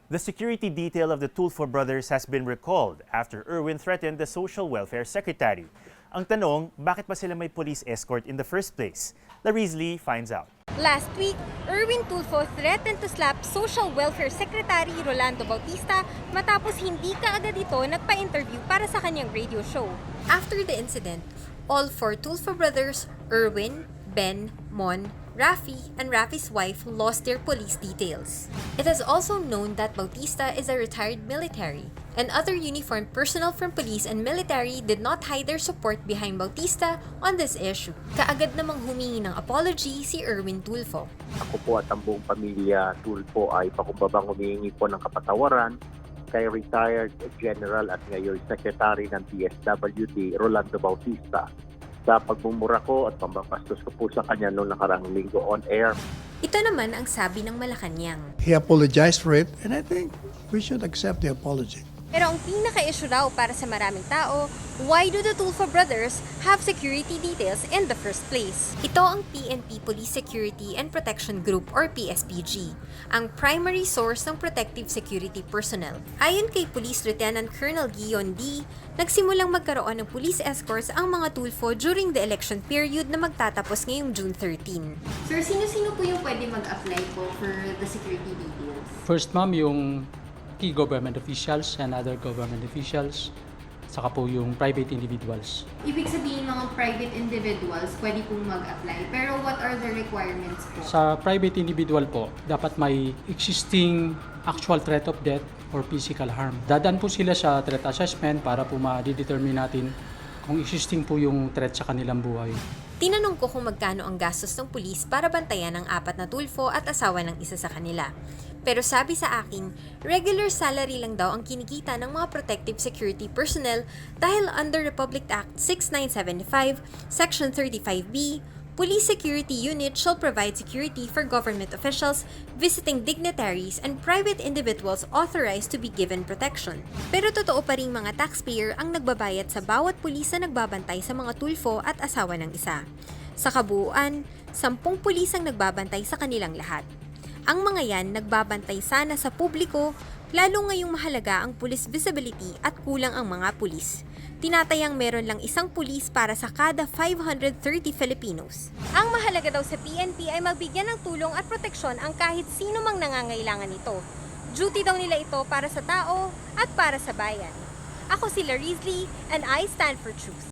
The security detail of the Tulfo brothers has been recalled after Erwin threatened the social welfare secretary. Ang tanong, bakit ba sila may police escort in the first place? Larizli finds out. Last week, Erwin Tulfo threatened to slap Social Welfare Secretary Rolando Bautista matapos hindi kaagad ito nagpa-interview para sa kanyang radio show. After the incident, all four Tulfo brothers, Erwin, Ben, Mon, Rafi, and Rafi's wife lost their police details. It is also known that Bautista is a retired military, and other uniformed personnel from police and military did not hide their support behind Bautista on this issue. Kaagad namang humingi ng apology si Erwin Tulfo. Ako po at ang buong pamilya Tulfo ay pakumbabang humihingi po ng kapatawaran kay retired General at ngayon Secretary ng DSWD Rolando Bautista sa pagmumura ko at pambabastos ko po sa kanya noong nakaraang linggo on air. Ito naman ang sabi ng Malacanang. He apologized for it, and I think we should accept the apology. Pero ang pinaka-issue raw para sa maraming tao, why do the Tulfo brothers have security details in the first place? Ito ang PNP Police Security and Protection Group or PSPG, ang primary source ng protective security personnel. Ayon kay Police Lieutenant Colonel Guion D, nagsimulang magkaroon ng police escorts ang mga Tulfo during the election period na magtatapos ngayong June 13. Sir, sino-sino po yung pwede mag-apply po for the security details? First, ma'am, yung key government officials and other government officials, saka po yung private individuals. Ibig sabihin mga private individuals pwede pong mag-apply, pero what are the requirements po? Sa private individual po, dapat may existing actual threat of death or physical harm. Dadaan po sila sa threat assessment para po ma-determine natin kung existing po yung threat sa kanilang buhay. Tinanong ko kung magkano ang gastos ng pulis para bantayan ang 4 na Tulfo at asawa ng isa sa kanila. Pero sabi sa akin, regular salary lang daw ang kinikita ng mga protective security personnel dahil under Republic Act 6975, Section 35B, Police Security Unit shall provide security for government officials, visiting dignitaries, and private individuals authorized to be given protection. Pero totoo pa ring mga taxpayer ang nagbabayad sa bawat pulis na nagbabantay sa mga Tulfo at asawa ng isa. Sa kabuuan, 10 pulis ang nagbabantay sa kanilang lahat. Ang mga yan nagbabantay sana sa publiko, lalo ngayong mahalaga ang police visibility at kulang ang mga pulis. Tinatayang meron lang isang pulis para sa kada 530 Filipinos. Ang mahalaga daw sa PNP ay magbigyan ng tulong at proteksyon ang kahit sino mang nangangailangan nito. Duty daw nila ito para sa tao at para sa bayan. Ako si Larizli and I stand for truth.